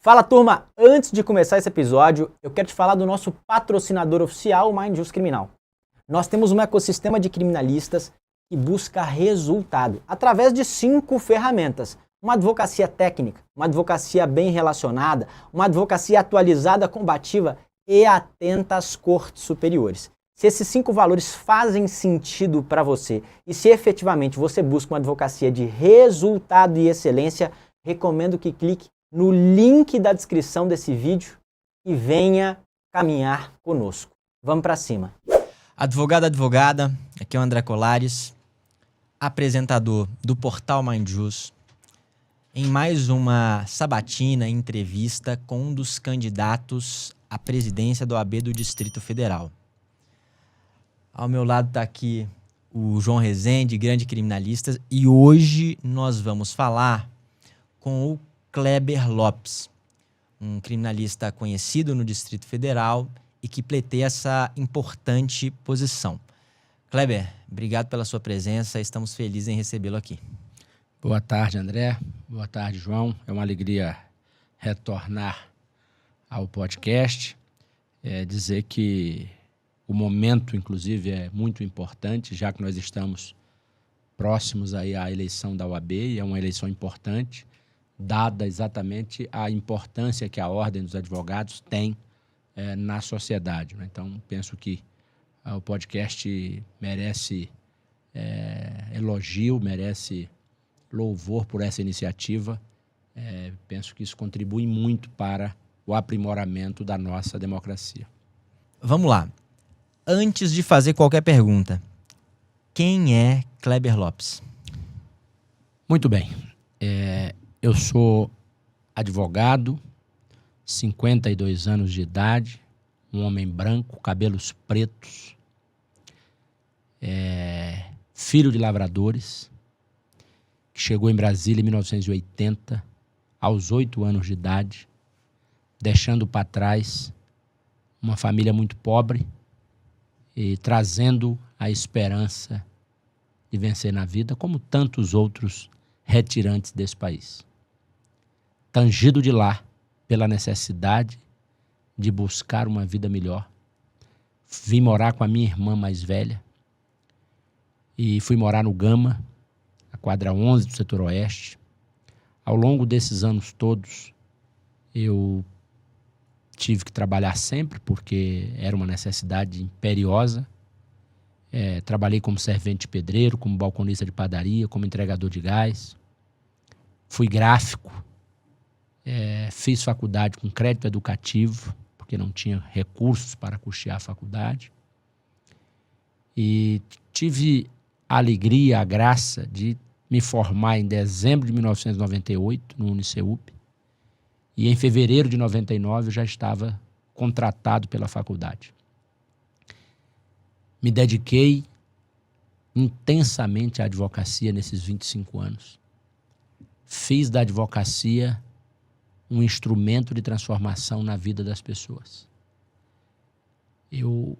Fala, turma! Antes de começar esse episódio, eu quero te falar do nosso patrocinador oficial, o Mind Just Criminal. Nós temos um ecossistema de criminalistas que busca resultado através de 5 ferramentas. Uma advocacia técnica, uma advocacia bem relacionada, uma advocacia atualizada, combativa e atenta às cortes superiores. Se esses 5 valores fazem sentido para você e se efetivamente você busca uma advocacia de resultado e excelência, recomendo que clique no link da descrição desse vídeo e venha caminhar conosco. Vamos para cima. Advogada, aqui é o André Colares, apresentador do portal Mind Just, em mais uma sabatina entrevista com um dos candidatos à presidência da OAB do Distrito Federal. Ao meu lado está aqui o João Rezende, grande criminalista, e hoje nós vamos falar com o Kleber Lopes, um criminalista conhecido no Distrito Federal e que pleiteia essa importante posição. Kleber, obrigado pela sua presença, estamos felizes em recebê-lo aqui. Boa tarde, André. Boa tarde, João. É uma alegria retornar ao podcast. Dizer que o momento, inclusive, é muito importante, já que nós estamos próximos aí à eleição da OAB, e é uma eleição importante, dada exatamente a importância que a Ordem dos Advogados tem na sociedade, né? Então, penso que o podcast merece elogio, merece louvor por essa iniciativa. Penso que isso contribui muito para o aprimoramento da nossa democracia. Vamos lá. Antes de fazer qualquer pergunta, quem é Kleber Lopes? Muito bem. Eu sou advogado, 52 anos de idade, um homem branco, cabelos pretos, filho de lavradores, que chegou em Brasília em 1980, aos 8 anos de idade, deixando para trás uma família muito pobre e trazendo a esperança de vencer na vida, como tantos outros retirantes desse país. Tangido de lá pela necessidade de buscar uma vida melhor, vim morar com a minha irmã mais velha e fui morar no Gama, a quadra 11 do setor oeste. Ao longo desses anos todos, eu tive que trabalhar sempre, porque era uma necessidade imperiosa. Trabalhei como servente pedreiro, como balconista de padaria, como entregador de gás. Fui gráfico. Fiz faculdade com crédito educativo, porque não tinha recursos para custear a faculdade. E tive a alegria, a graça de me formar em dezembro de 1998 no Uniceup. E em fevereiro de 99 eu já estava contratado pela faculdade. Me dediquei intensamente à advocacia nesses 25 anos. Fiz da advocacia um instrumento de transformação na vida das pessoas. O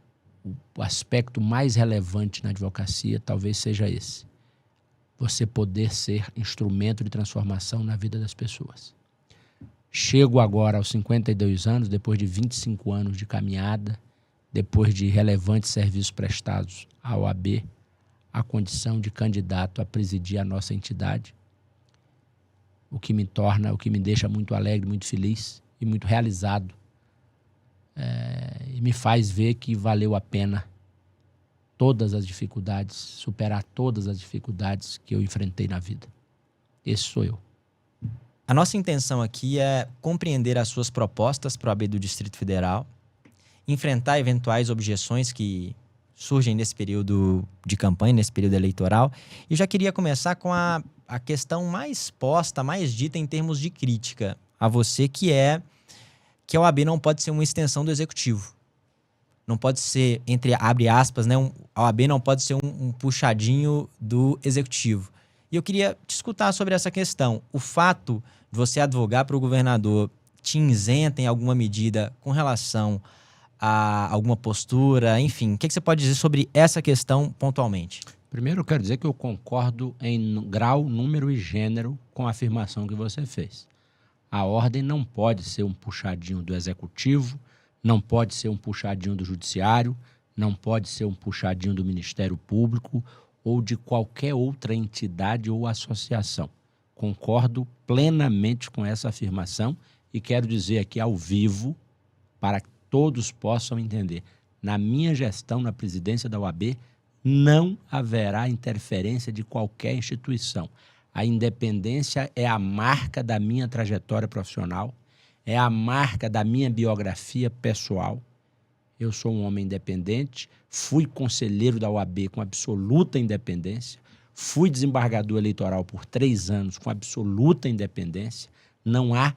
aspecto mais relevante na advocacia talvez seja esse: você poder ser instrumento de transformação na vida das pessoas. Chego agora aos 52 anos, depois de 25 anos de caminhada, depois de relevantes serviços prestados à OAB, à condição de candidato a presidir a nossa entidade, o que me deixa muito alegre, muito feliz e muito realizado. E me faz ver que valeu a pena todas as dificuldades, superar todas as dificuldades que eu enfrentei na vida. Esse sou eu. A nossa intenção aqui é compreender as suas propostas para a OAB do Distrito Federal, enfrentar eventuais objeções que surgem nesse período de campanha, nesse período eleitoral. E eu já queria começar com a questão mais posta, mais dita em termos de crítica a você, que a OAB não pode ser uma extensão do Executivo. Não pode ser, abre aspas, né, a OAB não pode ser um puxadinho do Executivo. E eu queria te escutar sobre essa questão. O fato de você advogar para o governador te isenta em alguma medida com relação a alguma postura, enfim, o que você pode dizer sobre essa questão pontualmente? Primeiro, eu quero dizer que eu concordo em grau, número e gênero com a afirmação que você fez. A ordem não pode ser um puxadinho do executivo, não pode ser um puxadinho do judiciário, não pode ser um puxadinho do Ministério Público ou de qualquer outra entidade ou associação. Concordo plenamente com essa afirmação e quero dizer aqui ao vivo, para que todos possam entender, na minha gestão na presidência da OAB, não haverá interferência de qualquer instituição. A independência é a marca da minha trajetória profissional, é a marca da minha biografia pessoal. Eu sou um homem independente, fui conselheiro da OAB com absoluta independência, fui desembargador eleitoral por 3 anos com absoluta independência. Não há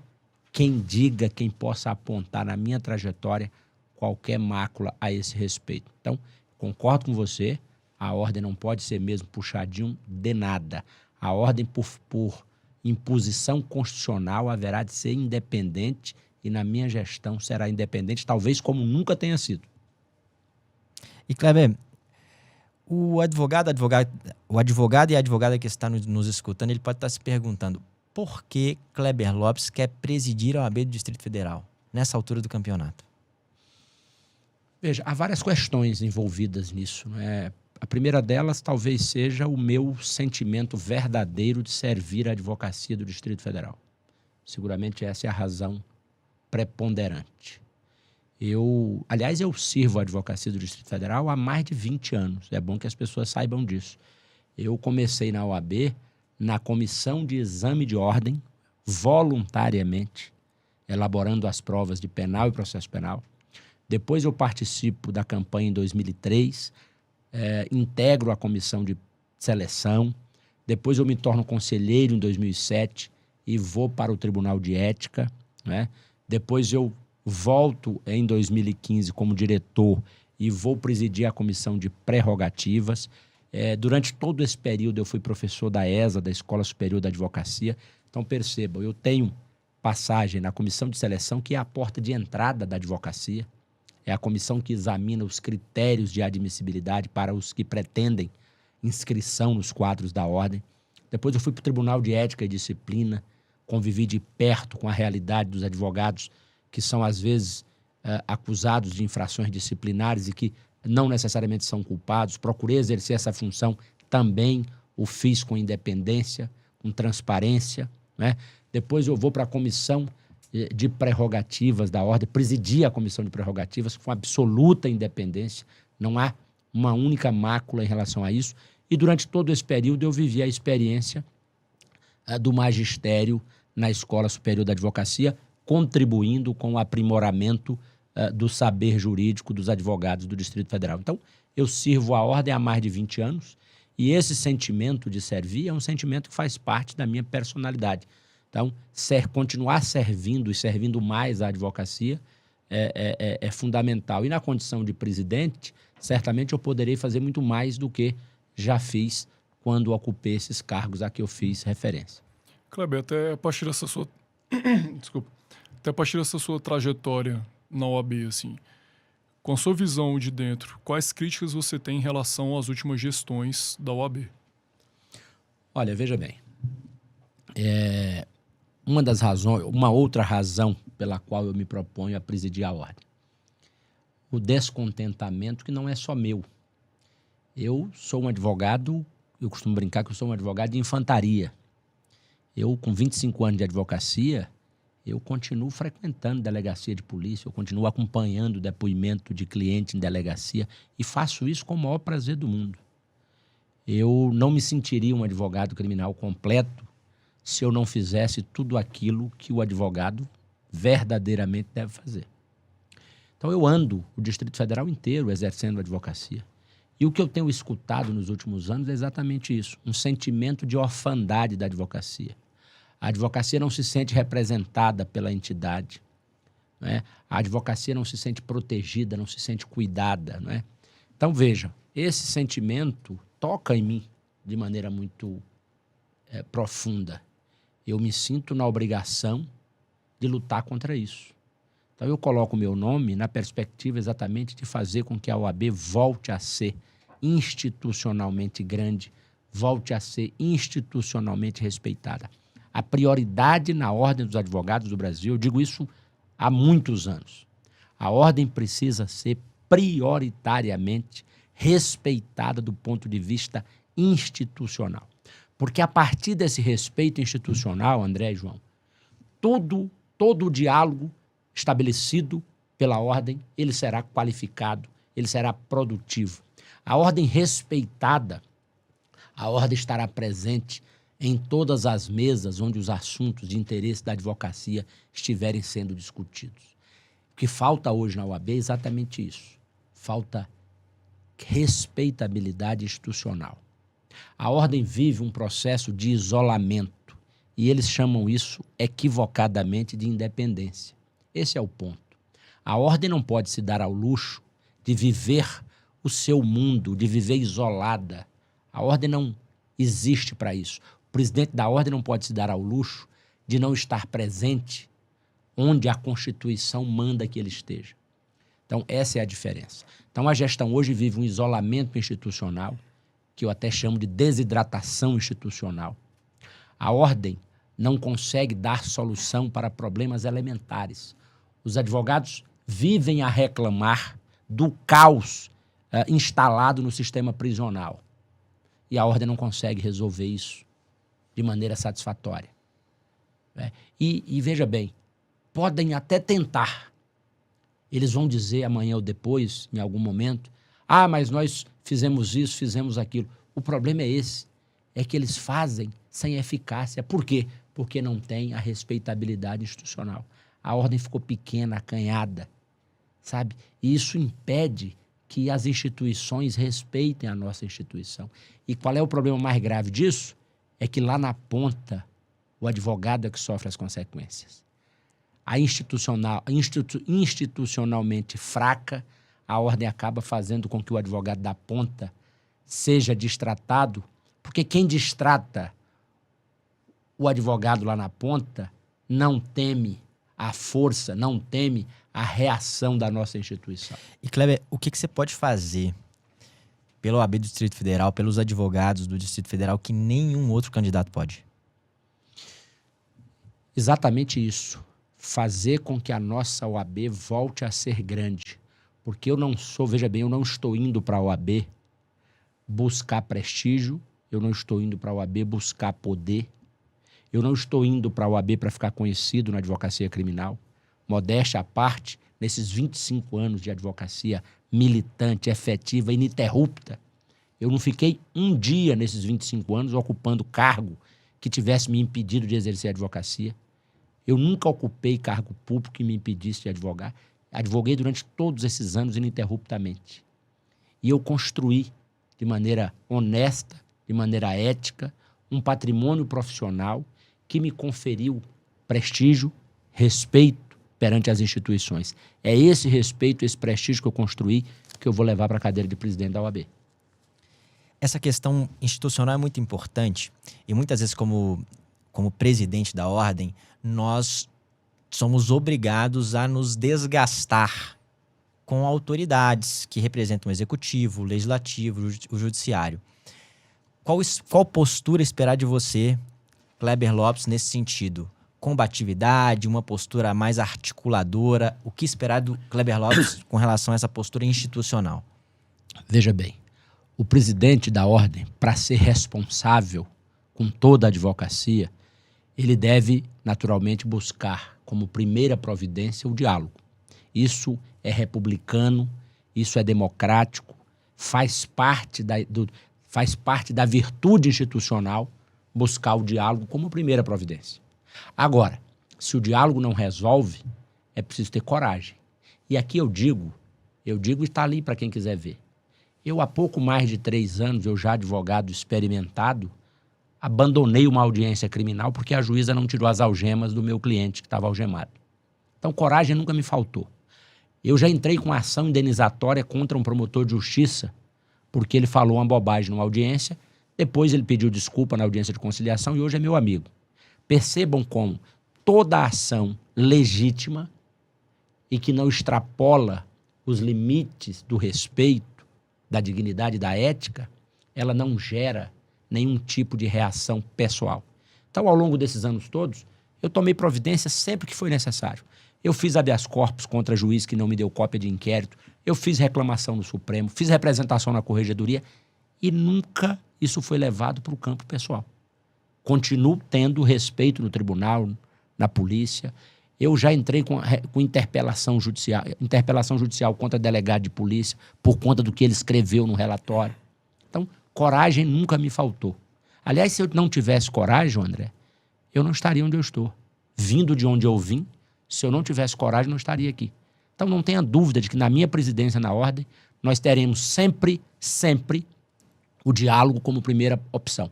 quem diga, quem possa apontar na minha trajetória qualquer mácula a esse respeito. Então, concordo com você, a ordem não pode ser mesmo puxadinho de nada. A ordem, por imposição constitucional, haverá de ser independente e na minha gestão será independente, talvez como nunca tenha sido. E, Kleber, o advogado e a advogada que está nos escutando, ele pode estar se perguntando por que Kleber Lopes quer presidir a OAB do Distrito Federal nessa altura do campeonato? Veja, há várias questões envolvidas nisso, não é? A primeira delas talvez seja o meu sentimento verdadeiro de servir a advocacia do Distrito Federal. Seguramente essa é a razão preponderante. Eu sirvo a advocacia do Distrito Federal há mais de 20 anos. É bom que as pessoas saibam disso. Eu comecei na OAB na comissão de exame de ordem, voluntariamente, elaborando as provas de penal e processo penal. Depois eu participo da campanha em 2003, integro a comissão de seleção. Depois eu me torno conselheiro em 2007 e vou para o Tribunal de Ética, né? Depois eu volto em 2015 como diretor e vou presidir a comissão de prerrogativas. Durante todo esse período eu fui professor da ESA, da Escola Superior da Advocacia. Então percebam, eu tenho passagem na comissão de seleção, que é a porta de entrada da advocacia. É a comissão que examina os critérios de admissibilidade para os que pretendem inscrição nos quadros da ordem. Depois eu fui para o Tribunal de Ética e Disciplina, convivi de perto com a realidade dos advogados que são, às vezes, acusados de infrações disciplinares e que não necessariamente são culpados. Procurei exercer essa função também, o fiz com independência, com transparência, né? Depois eu vou para a comissão de prerrogativas da ordem, presidi a comissão de prerrogativas com absoluta independência, não há uma única mácula em relação a isso. E durante todo esse período eu vivi a experiência do magistério na Escola Superior da Advocacia, contribuindo com o aprimoramento do saber jurídico dos advogados do Distrito Federal. Então, eu sirvo a ordem há mais de 20 anos e esse sentimento de servir é um sentimento que faz parte da minha personalidade. Então, continuar servindo e servindo mais a advocacia é fundamental. E na condição de presidente, certamente eu poderei fazer muito mais do que já fiz quando ocupei esses cargos a que eu fiz referência. Kleber, até a partir dessa sua... Desculpa. Até a partir dessa sua trajetória na OAB, assim, com a sua visão de dentro, quais críticas você tem em relação às últimas gestões da OAB? Olha, veja bem. Uma outra razão pela qual eu me proponho a presidir a ordem. O descontentamento que não é só meu. Eu sou um advogado, eu costumo brincar que eu sou um advogado de infantaria. Eu, com 25 anos de advocacia, eu continuo frequentando delegacia de polícia, eu continuo acompanhando o depoimento de cliente em delegacia e faço isso com o maior prazer do mundo. Eu não me sentiria um advogado criminal completo se eu não fizesse tudo aquilo que o advogado verdadeiramente deve fazer. Então eu ando o Distrito Federal inteiro exercendo a advocacia. E o que eu tenho escutado nos últimos anos é exatamente isso, um sentimento de orfandade da advocacia. A advocacia não se sente representada pela entidade, não é? A advocacia não se sente protegida, não se sente cuidada, não é? Então, vejam, esse sentimento toca em mim de maneira muito profunda. Eu me sinto na obrigação de lutar contra isso. Então, eu coloco o meu nome na perspectiva exatamente de fazer com que a OAB volte a ser institucionalmente grande, volte a ser institucionalmente respeitada. A prioridade na Ordem dos Advogados do Brasil, eu digo isso há muitos anos. A ordem precisa ser prioritariamente respeitada do ponto de vista institucional. Porque a partir desse respeito institucional, André e João, todo o diálogo estabelecido pela ordem, ele será qualificado, ele será produtivo. A ordem respeitada, a ordem estará presente em todas as mesas onde os assuntos de interesse da advocacia estiverem sendo discutidos. O que falta hoje na OAB é exatamente isso. Falta respeitabilidade institucional. A ordem vive um processo de isolamento e eles chamam isso equivocadamente de independência. Esse é o ponto. A ordem não pode se dar ao luxo de viver o seu mundo, de viver isolada. A ordem não existe para isso. O presidente da ordem não pode se dar ao luxo de não estar presente onde a Constituição manda que ele esteja. Então, essa é a diferença. Então, a gestão hoje vive um isolamento institucional, que eu até chamo de desidratação institucional. A ordem não consegue dar solução para problemas elementares. Os advogados vivem a reclamar do caos instalado no sistema prisional. E a ordem não consegue resolver isso de maneira satisfatória. E veja bem, podem até tentar. Eles vão dizer amanhã ou depois, em algum momento, mas nós fizemos isso, fizemos aquilo. O problema é esse, é que eles fazem sem eficácia. Por quê? Porque não tem a respeitabilidade institucional. A ordem ficou pequena, acanhada, sabe? E isso impede que as instituições respeitem a nossa instituição. E qual é o problema mais grave disso? É que lá na ponta, o advogado é que sofre as consequências. Institucionalmente fraca, a ordem acaba fazendo com que o advogado da ponta seja destratado, porque quem destrata o advogado lá na ponta não teme a força, não teme a reação da nossa instituição. E, Kleber, o que você pode fazer pela OAB do Distrito Federal, pelos advogados do Distrito Federal, que nenhum outro candidato pode? Exatamente isso. Fazer com que a nossa OAB volte a ser grande. Porque eu não sou, veja bem, eu não estou indo para a OAB buscar prestígio, eu não estou indo para a OAB buscar poder, eu não estou indo para a OAB para ficar conhecido na advocacia criminal. Modéstia à parte, nesses 25 anos de advocacia militante, efetiva, ininterrupta, eu não fiquei um dia nesses 25 anos ocupando cargo que tivesse me impedido de exercer a advocacia. Eu nunca ocupei cargo público que me impedisse de advogar. Advoguei durante todos esses anos ininterruptamente. E eu construí de maneira honesta, de maneira ética, um patrimônio profissional que me conferiu prestígio, respeito perante as instituições. É esse respeito, esse prestígio que eu construí, que eu vou levar para a cadeira de presidente da OAB. Essa questão institucional é muito importante e muitas vezes como presidente da ordem, nós somos obrigados a nos desgastar com autoridades que representam o executivo, o legislativo, o judiciário. Qual postura esperar de você, Kleber Lopes, nesse sentido? Combatividade, uma postura mais articuladora? O que esperar do Kleber Lopes com relação a essa postura institucional? Veja bem, o presidente da ordem, para ser responsável com toda a advocacia, ele deve, naturalmente, buscar como primeira providência o diálogo. Isso é republicano, isso é democrático, faz parte da virtude institucional buscar o diálogo como primeira providência. Agora, se o diálogo não resolve, é preciso ter coragem. E aqui eu digo e está ali para quem quiser ver. Eu, há pouco mais de 3 anos, eu já advogado experimentado, abandonei uma audiência criminal porque a juíza não tirou as algemas do meu cliente que estava algemado. Então, coragem nunca me faltou. Eu já entrei com ação indenizatória contra um promotor de justiça porque ele falou uma bobagem numa audiência, depois ele pediu desculpa na audiência de conciliação e hoje é meu amigo. Percebam como toda ação legítima e que não extrapola os limites do respeito, da dignidade e da ética, ela não gera nenhum tipo de reação pessoal. Então, ao longo desses anos todos, eu tomei providência sempre que foi necessário. Eu fiz habeas corpus contra juiz que não me deu cópia de inquérito, eu fiz reclamação no Supremo, fiz representação na Corregedoria e nunca isso foi levado para o campo pessoal. Continuo tendo respeito no tribunal, na polícia. Eu já entrei com interpelação judicial contra delegado de polícia por conta do que ele escreveu no relatório. Então, coragem nunca me faltou. Aliás, se eu não tivesse coragem, André, eu não estaria onde eu estou. Vindo de onde eu vim, se eu não tivesse coragem, não estaria aqui. Então, não tenha dúvida de que na minha presidência na Ordem, nós teremos sempre o diálogo como primeira opção.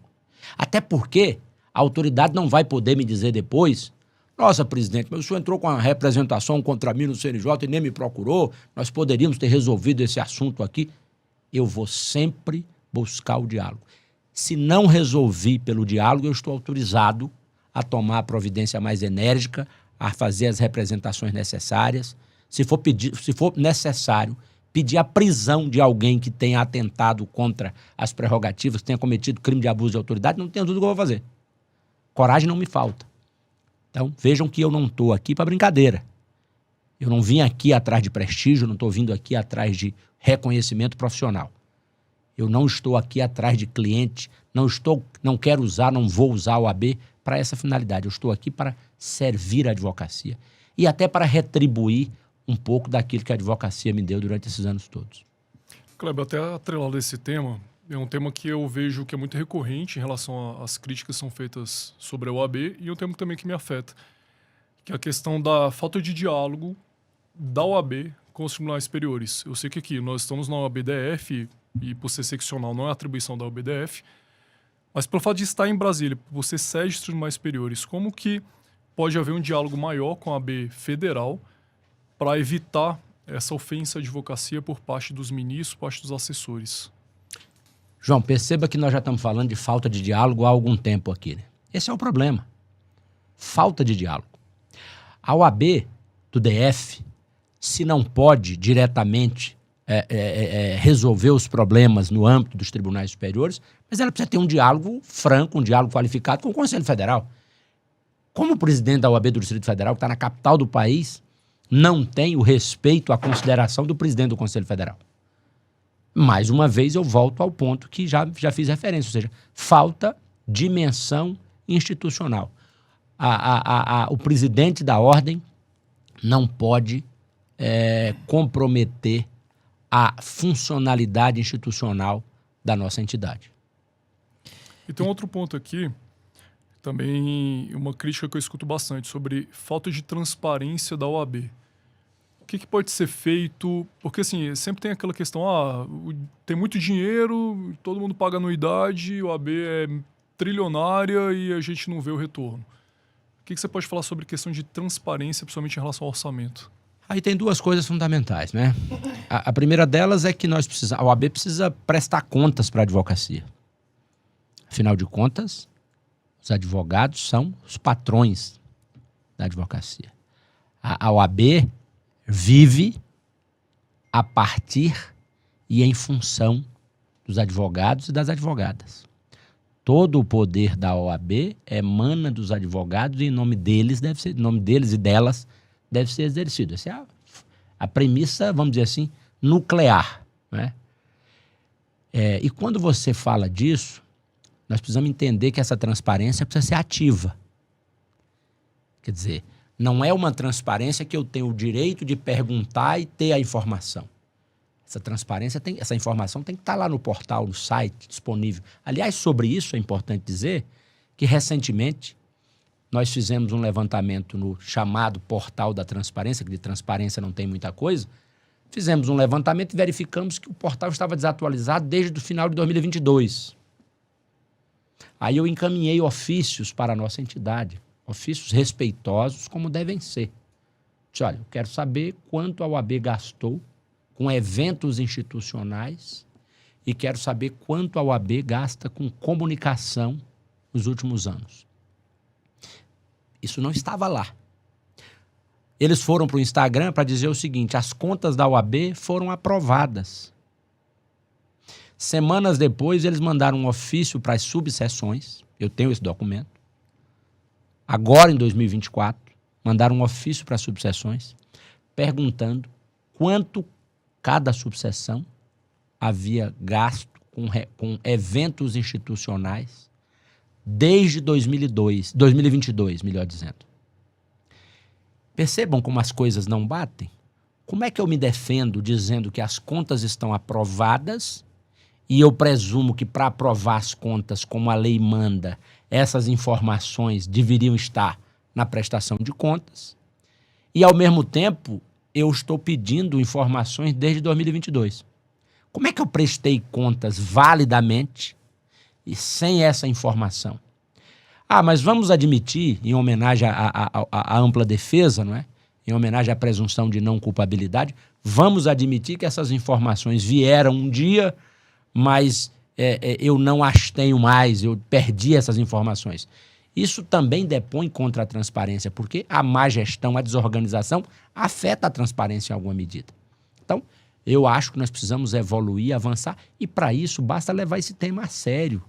Até porque a autoridade não vai poder me dizer depois: nossa, presidente, mas o senhor entrou com uma representação contra mim no CNJ e nem me procurou, nós poderíamos ter resolvido esse assunto aqui. Eu vou sempre buscar o diálogo. Se não resolvi pelo diálogo, eu estou autorizado a tomar a providência mais enérgica, a fazer as representações necessárias. Se for necessário, pedir a prisão de alguém que tenha atentado contra as prerrogativas, que tenha cometido crime de abuso de autoridade, não tenho dúvida que eu vou fazer. Coragem não me falta. Então, vejam que eu não estou aqui para brincadeira. Eu não vim aqui atrás de prestígio, não estou vindo aqui atrás de reconhecimento profissional. Eu não estou aqui atrás de cliente, não quero usar, não vou usar a OAB para essa finalidade. Eu estou aqui para servir a advocacia e até para retribuir um pouco daquilo que a advocacia me deu durante esses anos todos. Kleber, até atrelado a esse tema, é um tema que eu vejo que é muito recorrente em relação às críticas que são feitas sobre a OAB e um tema também que me afeta, que é a questão da falta de diálogo da OAB com os tribunais superiores. Eu sei que aqui nós estamos na OAB-DF e por ser seccional não é atribuição da OAB-DF, mas pelo fato de estar em Brasília, por ser sede dos tribunais superiores, como que pode haver um diálogo maior com a OAB federal para evitar essa ofensa à advocacia por parte dos ministros, por parte dos assessores? João, perceba que nós já estamos falando de falta de diálogo há algum tempo aqui, né? Esse é o problema. Falta de diálogo. A OAB do DF, se não pode diretamente resolver os problemas no âmbito dos tribunais superiores, mas ela precisa ter um diálogo franco, um diálogo qualificado com o Conselho Federal. Como o presidente da OAB do Distrito Federal, que está na capital do país, não tem o respeito, a consideração do presidente do Conselho Federal. Mais uma vez, eu volto ao ponto que já fiz referência, ou seja, falta dimensão institucional. O presidente da Ordem não pode comprometer a funcionalidade institucional da nossa entidade. E tem um outro ponto aqui, também uma crítica que eu escuto bastante, sobre falta de transparência da OAB. O que pode ser feito? Porque, assim, sempre tem aquela questão, tem muito dinheiro, todo mundo paga anuidade, a OAB é trilionária e a gente não vê o retorno. O que você pode falar sobre questão de transparência, principalmente em relação ao orçamento? Aí tem duas coisas fundamentais, né? A primeira delas é que a OAB precisa prestar contas para a advocacia. Afinal de contas, os advogados são os patrões da advocacia. A OAB vive a partir e em função dos advogados e das advogadas. Todo o poder da OAB emana dos advogados e em nome deles e delas deve ser exercido. Essa é a premissa, vamos dizer assim, nuclear, né? E quando você fala disso, nós precisamos entender que essa transparência precisa ser ativa. Quer dizer, não é uma transparência que eu tenho o direito de perguntar e ter a informação. Essa informação tem que estar lá no portal, no site, disponível. Aliás, sobre isso é importante dizer que recentemente nós fizemos um levantamento no chamado Portal da Transparência, que de transparência não tem muita coisa. Fizemos um levantamento e verificamos que o portal estava desatualizado desde o final de 2022. Aí eu encaminhei ofícios para a nossa entidade, ofícios respeitosos como devem ser. Disse, olha, eu quero saber quanto a OAB gastou com eventos institucionais e quero saber quanto a OAB gasta com comunicação nos últimos anos. Isso não estava lá. Eles foram para o Instagram para dizer o seguinte: as contas da OAB foram aprovadas. Semanas depois, eles mandaram um ofício para as subseções, eu tenho esse documento, agora em 2024, mandaram um ofício para as subseções perguntando quanto cada subseção havia gasto com eventos institucionais desde 2022, melhor dizendo. Percebam como as coisas não batem? Como é que eu me defendo dizendo que as contas estão aprovadas e eu presumo que para aprovar as contas, como a lei manda, essas informações deveriam estar na prestação de contas, e ao mesmo tempo eu estou pedindo informações desde 2022. Como é que eu prestei contas validamente e sem essa informação? Ah, mas vamos admitir, em homenagem à ampla defesa, não é? Em homenagem à presunção de não culpabilidade, vamos admitir que essas informações vieram um dia, mas eu não as tenho mais, eu perdi essas informações. Isso também depõe contra a transparência, porque a má gestão, a desorganização, afeta a transparência em alguma medida. Então, eu acho que nós precisamos evoluir, avançar, e para isso basta levar esse tema a sério.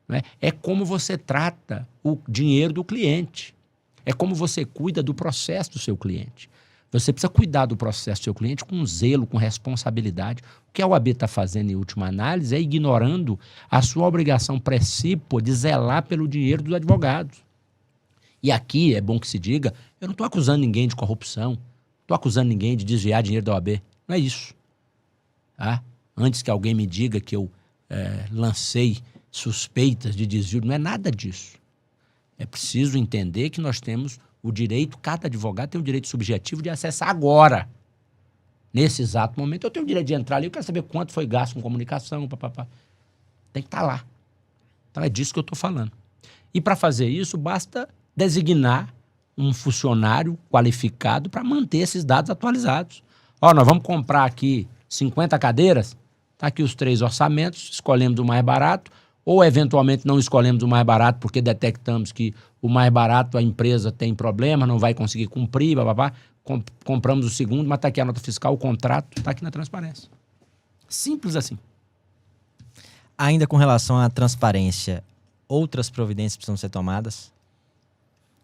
Não é? É como você trata o dinheiro do cliente. É como você cuida do processo do seu cliente. Você precisa cuidar do processo do seu cliente com zelo, com responsabilidade. O que a OAB está fazendo, em última análise, é ignorando a sua obrigação precípua de zelar pelo dinheiro dos advogados. E aqui, é bom que se diga, eu não estou acusando ninguém de corrupção, não estou acusando ninguém de desviar dinheiro da OAB. Não é isso. Tá? Antes que alguém me diga que eu lancei suspeitas de desvio, não é nada disso. É preciso entender que nós temos o direito, cada advogado tem o direito subjetivo de acessar agora. Nesse exato momento, eu tenho o direito de entrar ali, eu quero saber quanto foi gasto com comunicação, papapá. Tem que estar lá. Então é disso que eu estou falando. E para fazer isso, basta designar um funcionário qualificado para manter esses dados atualizados. Ó, nós vamos comprar aqui 50 cadeiras, tá aqui os 3 orçamentos, escolhemos o mais barato, ou eventualmente não escolhemos o mais barato porque detectamos que o mais barato a empresa tem problema, não vai conseguir cumprir, bababá. Compramos o segundo, mas está aqui a nota fiscal, o contrato está aqui na transparência. Simples assim. Ainda com relação à transparência, outras providências precisam ser tomadas?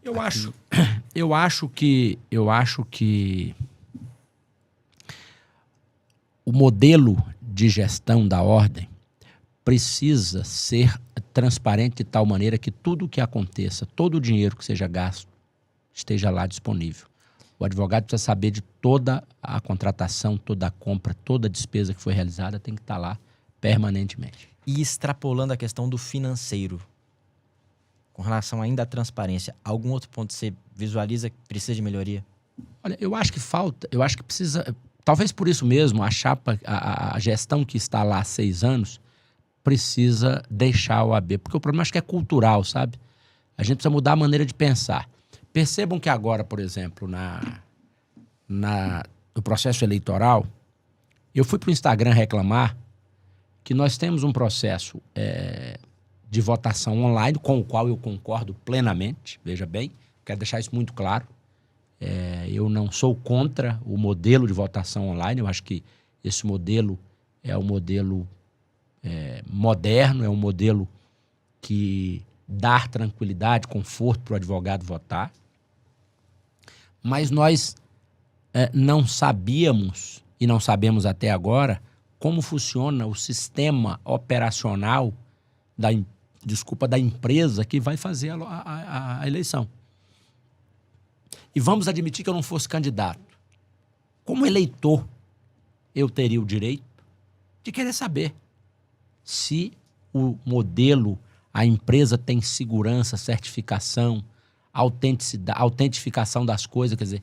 Eu acho que o modelo de gestão da ordem precisa ser transparente de tal maneira que tudo o que aconteça, todo o dinheiro que seja gasto, esteja lá disponível. O advogado precisa saber de toda a contratação, toda a compra, toda a despesa que foi realizada, tem que estar lá permanentemente. E extrapolando a questão do financeiro, com relação ainda à transparência, algum outro ponto você visualiza que precisa de melhoria? Olha, eu acho que precisa, talvez por isso mesmo, a chapa, a gestão que está lá há 6 anos, precisa deixar a OAB, porque o problema acho que é cultural, sabe? A gente precisa mudar a maneira de pensar. Percebam que agora, por exemplo, no processo eleitoral, eu fui para o Instagram reclamar que nós temos um processo de votação online, com o qual eu concordo plenamente, veja bem, quero deixar isso muito claro. Eu não sou contra o modelo de votação online, eu acho que esse modelo é um modelo moderno, é um modelo que dá tranquilidade, conforto para o advogado votar. Mas nós não sabíamos, e não sabemos até agora, como funciona o sistema operacional da empresa que vai fazer a eleição. E vamos admitir que eu não fosse candidato. Como eleitor, eu teria o direito de querer saber se o modelo, a empresa tem segurança, certificação, autentificação das coisas. Quer dizer,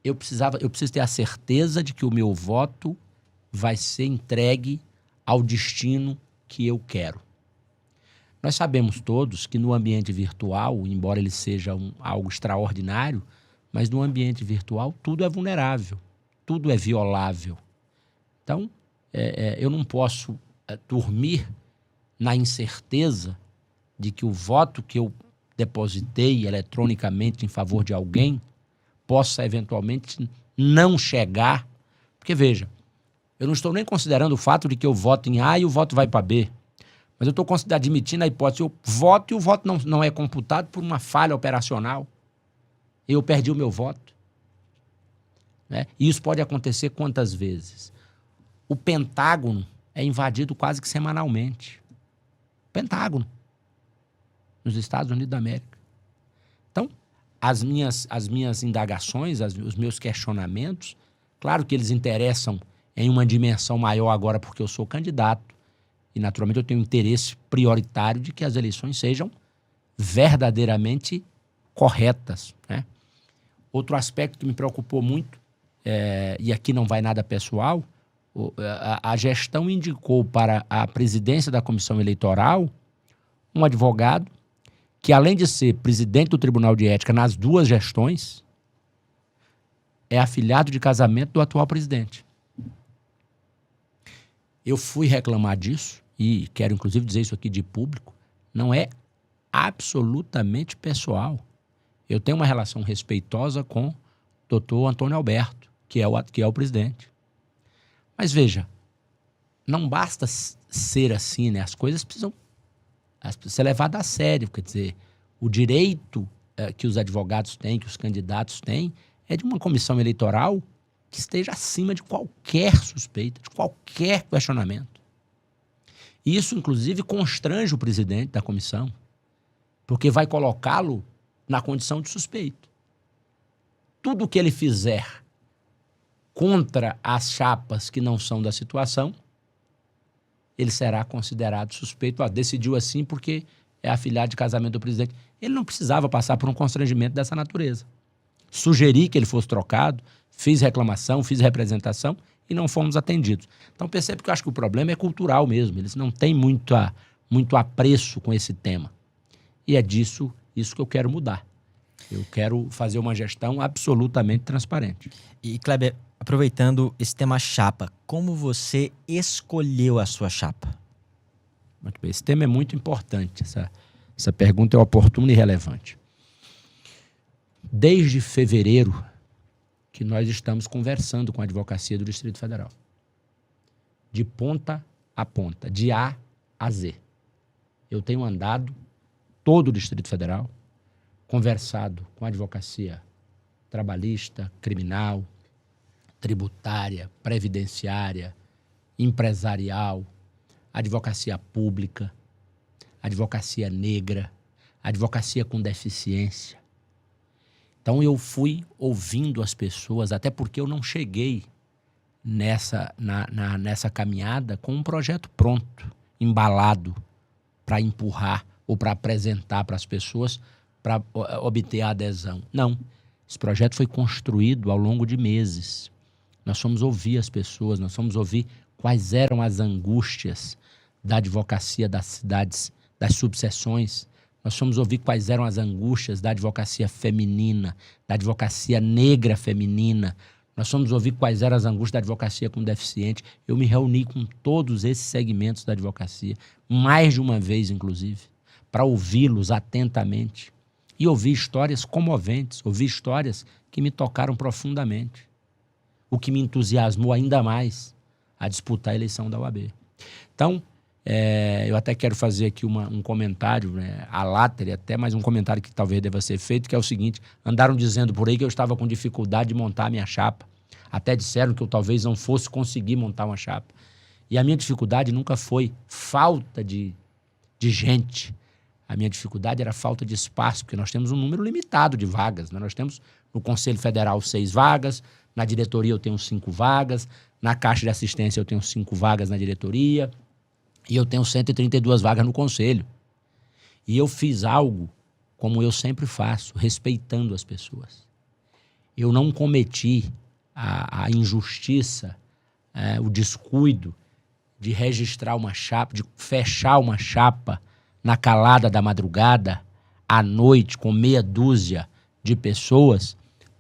eu preciso ter a certeza de que o meu voto vai ser entregue ao destino que eu quero. Nós sabemos todos que no ambiente virtual, embora ele seja algo extraordinário, mas no ambiente virtual tudo é vulnerável, tudo é violável. Então, eu não posso dormir na incerteza de que o voto que eu depositei eletronicamente em favor de alguém possa eventualmente não chegar. Porque, veja, eu não estou nem considerando o fato de que eu voto em A e o voto vai para B. Mas eu estou admitindo a hipótese, eu voto e o voto não é computado por uma falha operacional. Eu perdi o meu voto. Né? E isso pode acontecer quantas vezes? O Pentágono é invadido quase que semanalmente. Pentágono. Nos Estados Unidos da América. Então, as minhas indagações, os meus questionamentos, claro que eles interessam em uma dimensão maior agora porque eu sou candidato e, naturalmente, eu tenho interesse prioritário de que as eleições sejam verdadeiramente corretas. Né? Outro aspecto que me preocupou muito, e aqui não vai nada pessoal, a gestão indicou para a presidência da Comissão Eleitoral um advogado que, além de ser presidente do Tribunal de Ética nas duas gestões, é afilhado de casamento do atual presidente. Eu fui reclamar disso, e quero inclusive dizer isso aqui de público, não é absolutamente pessoal. Eu tenho uma relação respeitosa com o doutor Antônio Alberto, que é o presidente. Mas veja, não basta ser assim, né? As coisas precisam ser levadas a sério. Quer dizer, o direito que os advogados têm, que os candidatos têm, é de uma comissão eleitoral que esteja acima de qualquer suspeita, de qualquer questionamento. E isso, inclusive, constrange o presidente da comissão, porque vai colocá-lo na condição de suspeito. Tudo o que ele fizer contra as chapas que não são da situação, ele será considerado suspeito. Decidiu assim porque é afilhado de casamento do presidente. Ele não precisava passar por um constrangimento dessa natureza. Sugeri que ele fosse trocado, fiz reclamação, fiz representação e não fomos atendidos. Então percebe que eu acho que o problema é cultural mesmo. Eles não têm muito apreço com esse tema. E é isso que eu quero mudar. Eu quero fazer uma gestão absolutamente transparente. E, Kleber, aproveitando esse tema chapa, como você escolheu a sua chapa? Muito bem, esse tema é muito importante. Essa pergunta é oportuna e relevante. Desde fevereiro que nós estamos conversando com a advocacia do Distrito Federal. De ponta a ponta, de A a Z. Eu tenho andado todo o Distrito Federal, conversado com a advocacia trabalhista, criminal, tributária, previdenciária, empresarial, advocacia pública, advocacia negra, advocacia com deficiência. Então eu fui ouvindo as pessoas, até porque eu não cheguei nessa caminhada com um projeto pronto, embalado, para empurrar ou para apresentar para as pessoas para obter a adesão. Não. Esse projeto foi construído ao longo de meses. Nós fomos ouvir as pessoas, nós fomos ouvir quais eram as angústias da advocacia das cidades, das subseções. Nós fomos ouvir quais eram as angústias da advocacia feminina, da advocacia negra feminina. Nós fomos ouvir quais eram as angústias da advocacia com deficiente. Eu me reuni com todos esses segmentos da advocacia, mais de uma vez, inclusive, para ouvi-los atentamente. E ouvi histórias comoventes, ouvi histórias que me tocaram profundamente. O que me entusiasmou ainda mais a disputar a eleição da OAB. Então, eu até quero fazer aqui um comentário, né, a látere até, mas um comentário que talvez deva ser feito, que é o seguinte: andaram dizendo por aí que eu estava com dificuldade de montar a minha chapa. Até disseram que eu talvez não fosse conseguir montar uma chapa. E a minha dificuldade nunca foi falta de gente. A minha dificuldade era falta de espaço, porque nós temos um número limitado de vagas. Né? Nós temos no Conselho Federal 6 vagas, na diretoria eu tenho 5 vagas, na Caixa de Assistência eu tenho 5 vagas na diretoria, e eu tenho 132 vagas no Conselho. E eu fiz algo como eu sempre faço, respeitando as pessoas. Eu não cometi a injustiça, o descuido de registrar uma chapa, de fechar uma chapa na calada da madrugada, à noite, com meia dúzia de pessoas,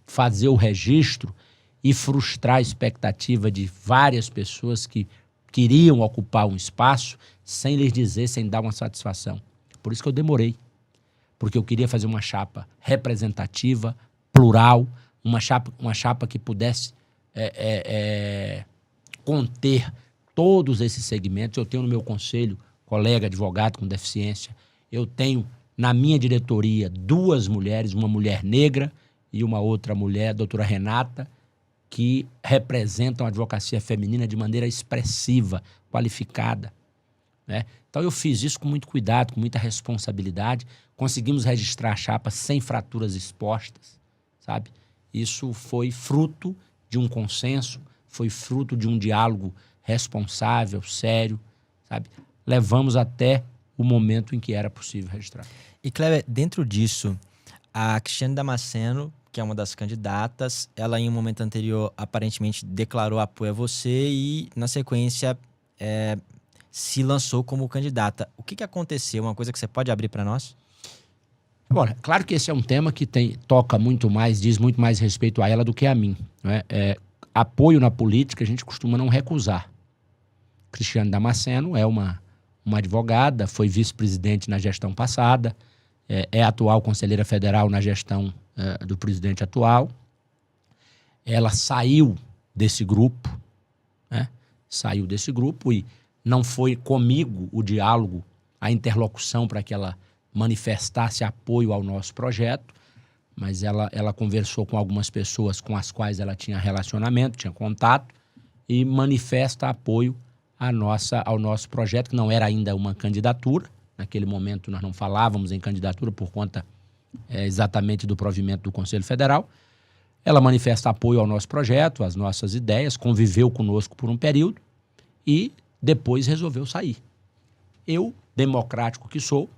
fazer o registro e frustrar a expectativa de várias pessoas que queriam ocupar um espaço sem lhes dizer, sem dar uma satisfação. Por isso que eu demorei. Porque eu queria fazer uma chapa representativa, plural, uma chapa que pudesse conter todos esses segmentos. Eu tenho no meu conselho colega advogado com deficiência. Eu tenho na minha diretoria 2 mulheres, uma mulher negra e uma outra mulher, a doutora Renata, que representam a advocacia feminina de maneira expressiva, qualificada, né? Então eu fiz isso com muito cuidado, com muita responsabilidade. Conseguimos registrar a chapa sem fraturas expostas, sabe? Isso foi fruto de um consenso, foi fruto de um diálogo responsável, sério, sabe? Levamos até o momento em que era possível registrar. E, Kleber, dentro disso, a Cristiane Damasceno, que é uma das candidatas, ela em um momento anterior aparentemente declarou apoio a você e, na sequência, se lançou como candidata. O que aconteceu? Uma coisa que você pode abrir para nós? Bom, claro que esse é um tema que toca muito mais, diz muito mais respeito a ela do que a mim, né? Apoio na política a gente costuma não recusar. Cristiane Damasceno é uma advogada, foi vice-presidente na gestão passada, é atual conselheira federal na gestão do presidente atual. Ela saiu desse grupo, né? Saiu desse grupo e não foi comigo o diálogo, a interlocução para que ela manifestasse apoio ao nosso projeto, mas ela conversou com algumas pessoas com as quais ela tinha relacionamento, tinha contato, e manifesta apoio ao nosso projeto, que não era ainda uma candidatura. Naquele momento nós não falávamos em candidatura por conta exatamente do provimento do Conselho Federal. Ela manifesta apoio ao nosso projeto, às nossas ideias, conviveu conosco por um período e depois resolveu sair. Eu, democrático que sou,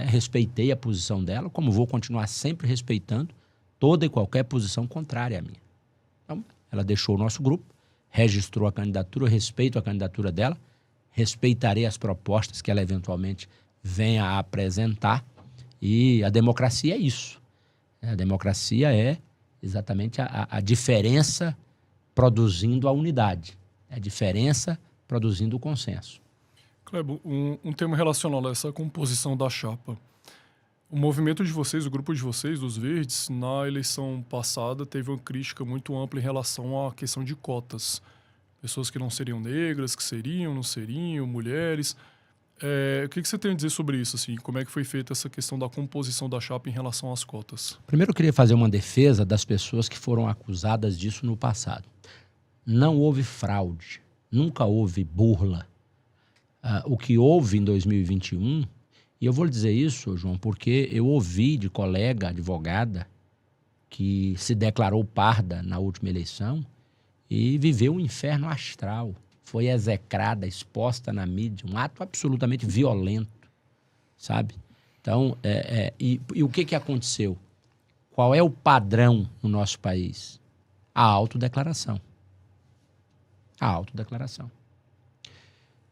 respeitei a posição dela, como vou continuar sempre respeitando toda e qualquer posição contrária à minha. Então, ela deixou o nosso grupo, registrou a candidatura, eu respeito a candidatura dela, respeitarei as propostas que ela eventualmente venha a apresentar, e a democracia é isso. A democracia é exatamente a diferença produzindo a unidade, a diferença produzindo o consenso. Kleber, um tema relacionado a essa composição da chapa. O movimento de vocês, o grupo de vocês, dos Verdes, na eleição passada teve uma crítica muito ampla em relação à questão de cotas. Pessoas que não seriam negras, que seriam, não seriam, mulheres. O que você tem a dizer sobre isso? Assim? Como é que foi feita essa questão da composição da chapa em relação às cotas? Primeiro eu queria fazer uma defesa das pessoas que foram acusadas disso no passado. Não houve fraude, nunca houve burla. O que houve em 2021, e eu vou lhe dizer isso, João, porque eu ouvi de colega advogada que se declarou parda na última eleição e viveu um inferno astral. Foi execrada, exposta na mídia, um ato absolutamente violento, sabe? Então, e o que aconteceu? Qual é o padrão no nosso país? A autodeclaração. A autodeclaração.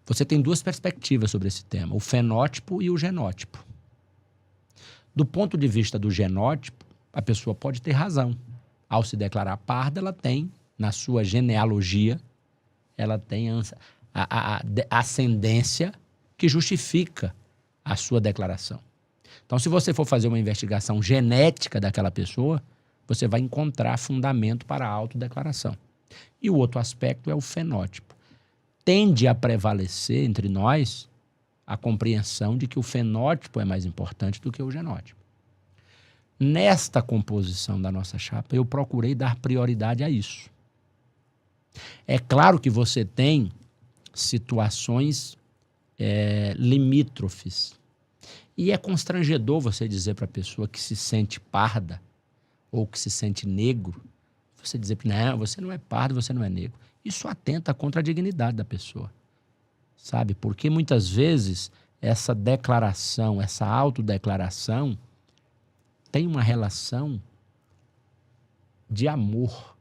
Você tem 2 perspectivas sobre esse tema, o fenótipo e o genótipo. Do ponto de vista do genótipo, a pessoa pode ter razão. Ao se declarar parda, ela tem, na sua genealogia, ela tem a ascendência que justifica a sua declaração. Então, se você for fazer uma investigação genética daquela pessoa, você vai encontrar fundamento para a autodeclaração. E o outro aspecto é o fenótipo. Tende a prevalecer entre nós a compreensão de que o fenótipo é mais importante do que o genótipo. Nesta composição da nossa chapa, eu procurei dar prioridade a isso. É claro que você tem situações limítrofes. E é constrangedor você dizer para a pessoa que se sente parda ou que se sente negro, você dizer, não, você não é pardo, você não é negro. Isso atenta contra a dignidade da pessoa, sabe? Porque muitas vezes essa declaração, essa autodeclaração tem uma relação de amor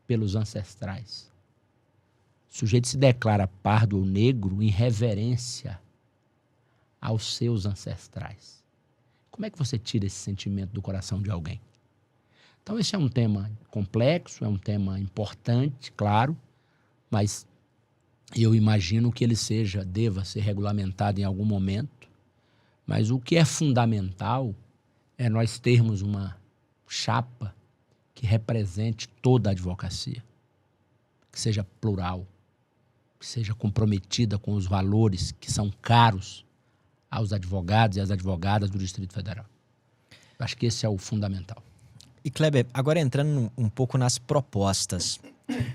pelos ancestrais. O sujeito se declara pardo ou negro em reverência aos seus ancestrais. Como é que você tira esse sentimento do coração de alguém? Então esse é um tema complexo, é um tema importante, claro, mas eu imagino que ele deva ser regulamentado em algum momento. Mas o que é fundamental é nós termos uma chapa que represente toda a advocacia, que seja plural, seja comprometida com os valores que são caros aos advogados e às advogadas do Distrito Federal. Eu acho que esse é o fundamental. E Kleber, agora entrando um pouco nas propostas.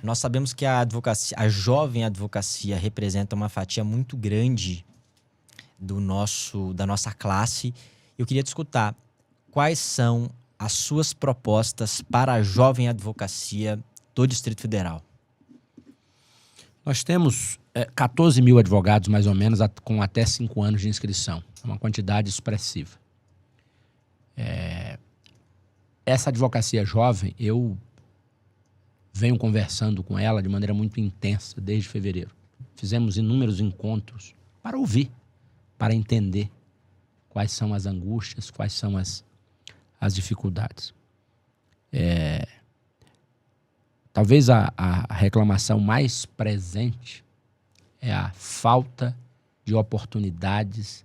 Nós sabemos que a advocacia, a jovem advocacia representa uma fatia muito grande da nossa classe. Eu queria te escutar quais são as suas propostas para a jovem advocacia do Distrito Federal. Nós temos 14 mil advogados, mais ou menos, com até 5 anos de inscrição. É uma quantidade expressiva. Essa advocacia jovem, eu venho conversando com ela de maneira muito intensa desde fevereiro. Fizemos inúmeros encontros para ouvir, para entender quais são as angústias, quais são as dificuldades. Talvez a reclamação mais presente é a falta de oportunidades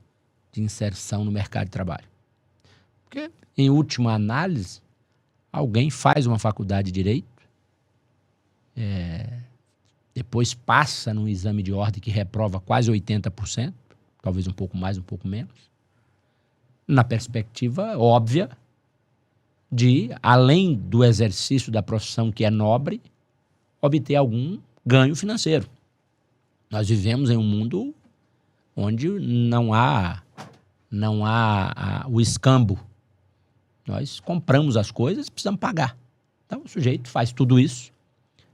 de inserção no mercado de trabalho. Porque, em última análise, alguém faz uma faculdade de Direito, depois passa num exame de ordem que reprova quase 80%, talvez um pouco mais, um pouco menos, na perspectiva óbvia de, além do exercício da profissão que é nobre, obter algum ganho financeiro. Nós vivemos em um mundo onde não há o escambo. Nós compramos as coisas e precisamos pagar. Então o sujeito faz tudo isso,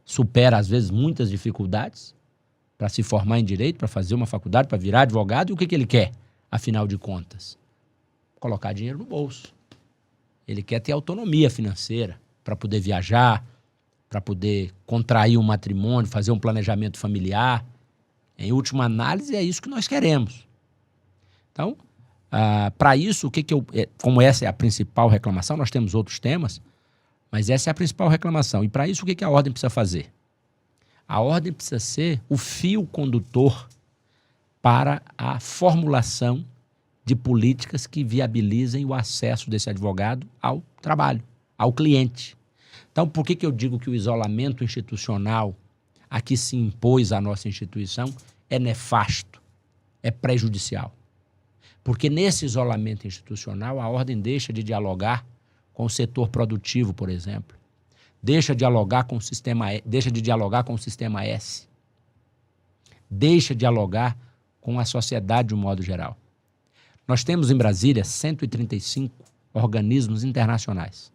supera às vezes muitas dificuldades para se formar em direito, para fazer uma faculdade, para virar advogado. E o que ele quer, afinal de contas? Colocar dinheiro no bolso. Ele quer ter autonomia financeira para poder viajar, para poder contrair um matrimônio, fazer um planejamento familiar. Em última análise, é isso que nós queremos. Então, para isso, como essa é a principal reclamação, nós temos outros temas, mas essa é a principal reclamação. E para isso, o que a ordem precisa fazer? A ordem precisa ser o fio condutor para a formulação de políticas que viabilizem o acesso desse advogado ao trabalho, ao cliente. Então, por que eu digo que o isolamento institucional a que se impôs à nossa instituição é nefasto, é prejudicial? Porque nesse isolamento institucional, a ordem deixa de dialogar com o setor produtivo, por exemplo. Deixa de dialogar com o sistema S. Deixa de dialogar com a sociedade de um modo geral. Nós temos em Brasília 135 organismos internacionais.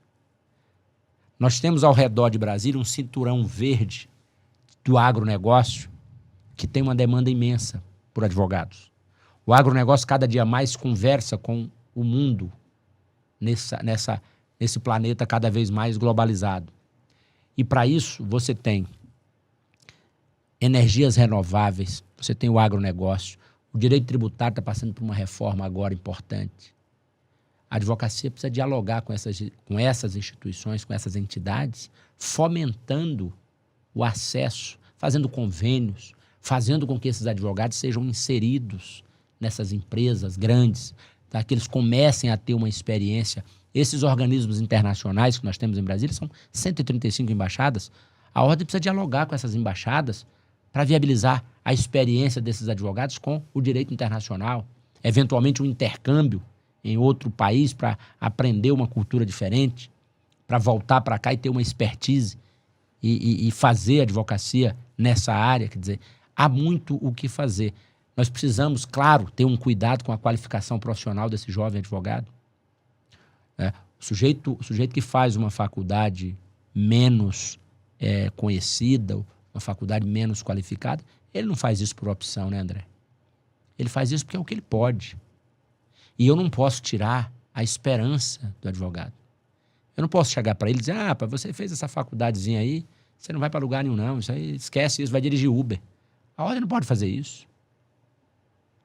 Nós temos ao redor de Brasília um cinturão verde do agronegócio que tem uma demanda imensa por advogados. O agronegócio cada dia mais conversa com o mundo nesse planeta cada vez mais globalizado. E para isso você tem energias renováveis, você tem o agronegócio, o direito tributário está passando por uma reforma agora importante. A advocacia precisa dialogar com essas instituições, com essas entidades, fomentando o acesso, fazendo convênios, fazendo com que esses advogados sejam inseridos nessas empresas grandes, tá? Que eles comecem a ter uma experiência. Esses organismos internacionais que nós temos em Brasília são 135 embaixadas. A ordem precisa dialogar com essas embaixadas para viabilizar a experiência desses advogados com o direito internacional, eventualmente um intercâmbio em outro país para aprender uma cultura diferente, para voltar para cá e ter uma expertise e fazer advocacia nessa área. Quer dizer, há muito o que fazer. Nós precisamos, claro, ter um cuidado com a qualificação profissional desse jovem advogado. O sujeito que faz uma faculdade menos conhecida, uma faculdade menos qualificada, ele não faz isso por opção, né, André? Ele faz isso porque é o que ele pode. E eu não posso tirar a esperança do advogado. Eu não posso chegar para ele e dizer, você fez essa faculdadezinha aí, você não vai para lugar nenhum não, isso aí, esquece isso, vai dirigir Uber. A ordem não pode fazer isso.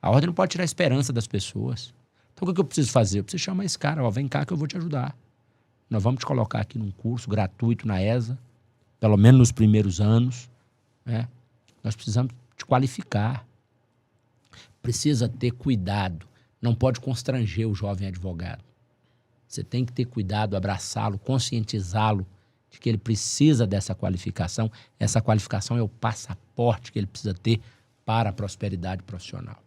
A ordem não pode tirar a esperança das pessoas. Então o que eu preciso fazer? Eu preciso chamar esse cara, vem cá que eu vou te ajudar. Nós vamos te colocar aqui num curso gratuito na ESA, pelo menos nos primeiros anos, né? Nós precisamos te qualificar. Precisa ter cuidado. Não pode constranger o jovem advogado. Você tem que ter cuidado, abraçá-lo, conscientizá-lo de que ele precisa dessa qualificação. Essa qualificação é o passaporte que ele precisa ter para a prosperidade profissional.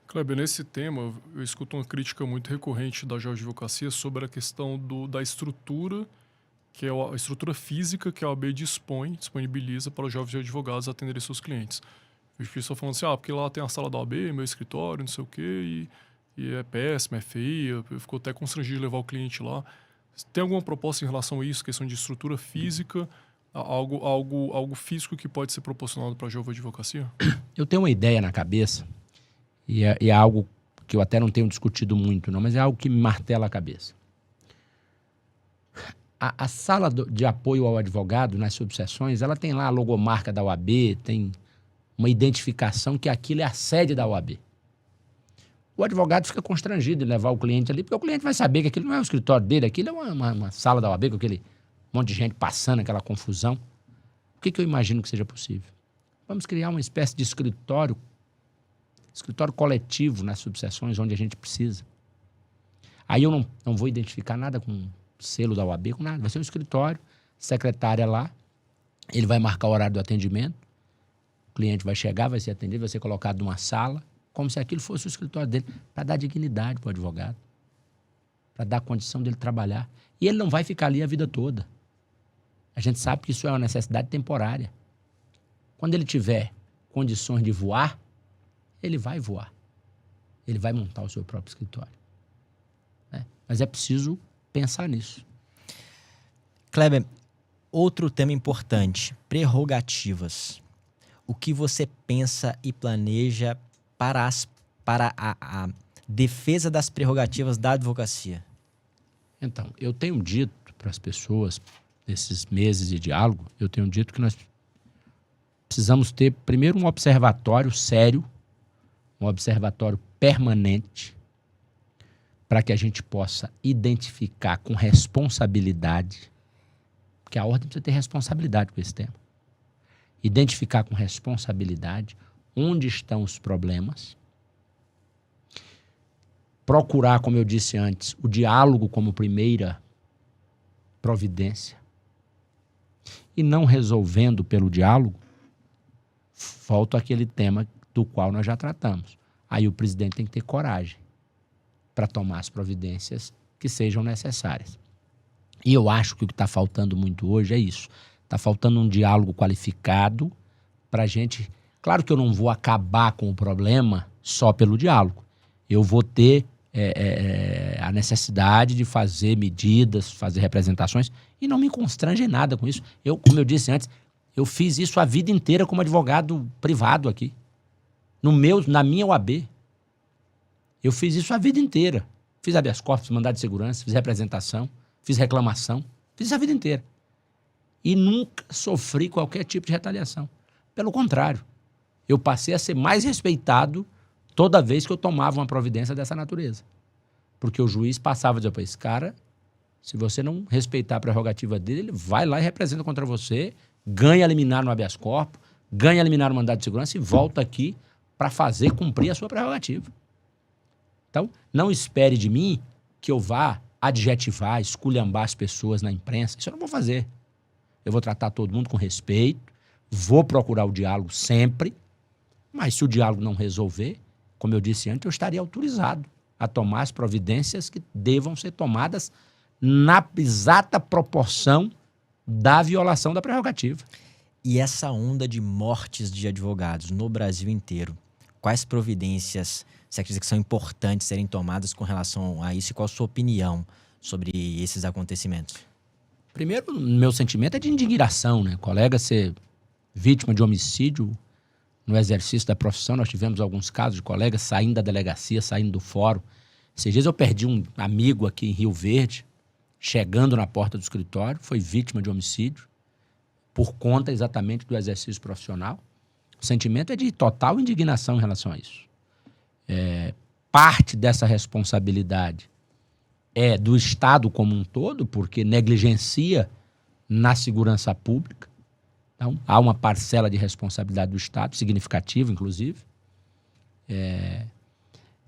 Kleber, nesse tema, eu escuto uma crítica muito recorrente da Geodvocacia sobre a questão da estrutura, que é a estrutura física que a OAB disponibiliza para os jovens advogados atenderem seus clientes. Eu fiz só falando assim, porque lá tem a sala da OAB, meu escritório, não sei o quê, e é péssima, é feia, eu fico até constrangido de levar o cliente lá. Tem alguma proposta em relação a isso, questão de estrutura física, algo físico que pode ser proporcionado para a Geodvocacia? Eu tenho uma ideia na cabeça, e é algo que eu até não tenho discutido muito, não, mas é algo que me martela a cabeça. A sala de apoio ao advogado, nas subseções, ela tem lá a logomarca da OAB, tem uma identificação que aquilo é a sede da OAB. O advogado fica constrangido em levar o cliente ali, porque o cliente vai saber que aquilo não é o escritório dele, aquilo é uma sala da OAB com aquele monte de gente passando, aquela confusão. O que eu imagino que seja possível? Vamos criar uma espécie de escritório coletivo nas subseções onde a gente precisa. Aí eu não vou identificar nada com selo da OAB, com nada. Vai ser um escritório, secretária lá, ele vai marcar o horário do atendimento, o cliente vai chegar, vai ser atendido, vai ser colocado numa sala, como se aquilo fosse o escritório dele, para dar dignidade para o advogado, para dar condição dele trabalhar. E ele não vai ficar ali a vida toda. A gente sabe que isso é uma necessidade temporária. Quando ele tiver condições de voar, ele vai voar. Ele vai montar o seu próprio escritório. Né? Mas é preciso pensar nisso. Kleber, outro tema importante, prerrogativas. O que você pensa e planeja para a defesa das prerrogativas da advocacia? Então, eu tenho dito para as pessoas, nesses meses de diálogo, eu tenho dito que nós precisamos ter, primeiro, um observatório sério, um observatório permanente, para que a gente possa identificar com responsabilidade, porque a ordem precisa ter responsabilidade com esse tema, identificar com responsabilidade onde estão os problemas, procurar, como eu disse antes, o diálogo como primeira providência, e não resolvendo pelo diálogo, volta àquele tema do qual nós já tratamos. Aí o presidente tem que ter coragem para tomar as providências que sejam necessárias. E eu acho que o que está faltando muito hoje é isso. Está faltando um diálogo qualificado para a gente... Claro que eu não vou acabar com o problema só pelo diálogo. Eu vou ter a necessidade de fazer medidas, fazer representações, e não me constrange em nada com isso. Como eu disse antes, eu fiz isso a vida inteira como advogado privado aqui. Na minha OAB. Eu fiz isso a vida inteira. Fiz habeas corpus, mandado de segurança, fiz representação, fiz reclamação, fiz isso a vida inteira. E nunca sofri qualquer tipo de retaliação. Pelo contrário, eu passei a ser mais respeitado toda vez que eu tomava uma providência dessa natureza. Porque o juiz passava a dizer para esse cara, se você não respeitar a prerrogativa dele, ele vai lá e representa contra você, ganha liminar no habeas corpus, ganha liminar no mandado de segurança e volta aqui para fazer cumprir a sua prerrogativa. Então, não espere de mim que eu vá adjetivar, esculhambar as pessoas na imprensa. Isso eu não vou fazer. Eu vou tratar todo mundo com respeito, vou procurar o diálogo sempre, mas se o diálogo não resolver, como eu disse antes, eu estaria autorizado a tomar as providências que devam ser tomadas na exata proporção da violação da prerrogativa. E essa onda de mortes de advogados no Brasil inteiro, quais providências você acredita que são importantes serem tomadas com relação a isso e qual a sua opinião sobre esses acontecimentos? Primeiro, meu sentimento é de indignação, né? Colega ser vítima de homicídio no exercício da profissão. Nós tivemos alguns casos de colegas saindo da delegacia, saindo do fórum. Esses dias eu perdi um amigo aqui em Rio Verde, chegando na porta do escritório, foi vítima de homicídio, por conta exatamente do exercício profissional. O sentimento é de total indignação em relação a isso. Parte dessa responsabilidade é do Estado como um todo, porque negligencia na segurança pública. Então, há uma parcela de responsabilidade do Estado, significativa, inclusive.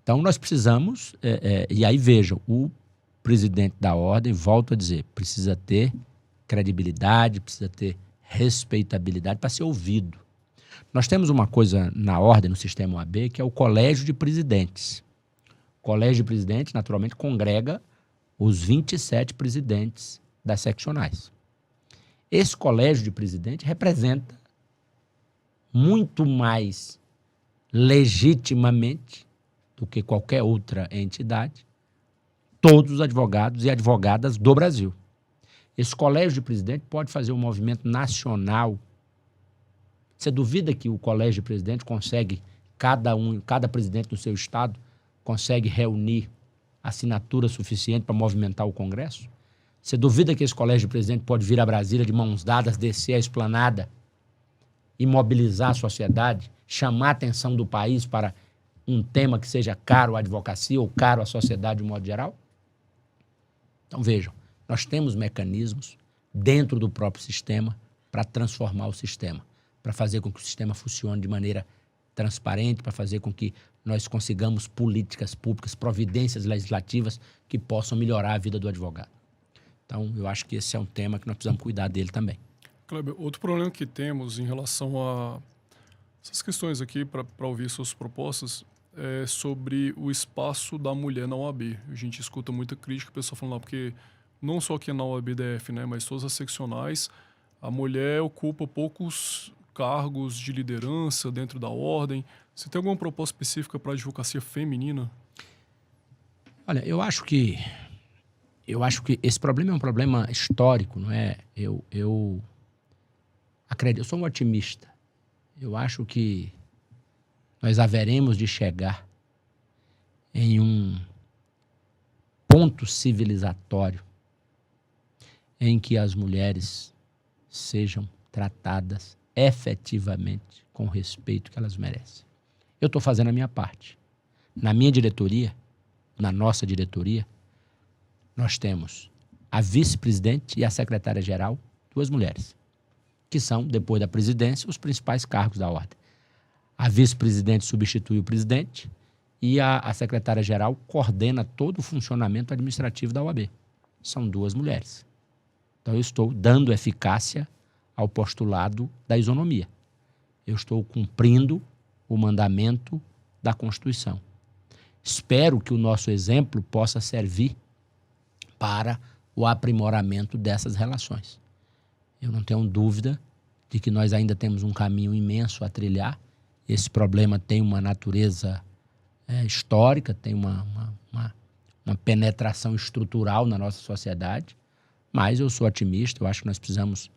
Então, nós precisamos... e aí, vejam, o presidente da ordem, volto a dizer, precisa ter credibilidade, precisa ter respeitabilidade para ser ouvido. Nós temos uma coisa na ordem, no sistema OAB, que é o Colégio de Presidentes. O Colégio de Presidentes, naturalmente, congrega os 27 presidentes das seccionais. Esse Colégio de Presidentes representa muito mais legitimamente do que qualquer outra entidade todos os advogados e advogadas do Brasil. Esse Colégio de Presidente pode fazer um movimento nacional. Você duvida que o Colégio de Presidente consegue, cada presidente do seu estado, consegue reunir assinatura suficiente para movimentar o Congresso? Você duvida que esse Colégio de Presidente pode vir a Brasília de mãos dadas, descer a esplanada e mobilizar a sociedade, chamar a atenção do país para um tema que seja caro à advocacia ou caro à sociedade de um modo geral? Então vejam, nós temos mecanismos dentro do próprio sistema para transformar o sistema, para fazer com que o sistema funcione de maneira transparente, para fazer com que nós consigamos políticas públicas, providências legislativas que possam melhorar a vida do advogado. Então, eu acho que esse é um tema que nós precisamos cuidar dele também. Kleber, outro problema que temos em relação a essas questões aqui, para ouvir suas propostas, é sobre o espaço da mulher na OAB. A gente escuta muita crítica, o pessoal falando lá, porque não só aqui na OAB-DF, né, mas todas as seccionais, a mulher ocupa poucos cargos de liderança dentro da ordem. Você tem alguma proposta específica para a advocacia feminina? Olha, eu acho que esse problema é um problema histórico, não é? Eu acredito, eu sou um otimista. Eu acho que nós haveremos de chegar em um ponto civilizatório em que as mulheres sejam tratadas efetivamente com o respeito que elas merecem. Eu estou fazendo a minha parte. Na minha diretoria, na nossa diretoria, nós temos a vice-presidente e a secretária-geral, 2 mulheres, que são, depois da presidência, os principais cargos da ordem. A vice-presidente substitui o presidente e a secretária-geral coordena todo o funcionamento administrativo da OAB. São 2 mulheres. Então, eu estou dando eficácia ao postulado da isonomia. Eu estou cumprindo o mandamento da Constituição. Espero que o nosso exemplo possa servir para o aprimoramento dessas relações. Eu não tenho dúvida de que nós ainda temos um caminho imenso a trilhar. Esse problema tem uma natureza histórica, tem uma penetração estrutural na nossa sociedade, mas eu sou otimista, eu acho que nós precisamos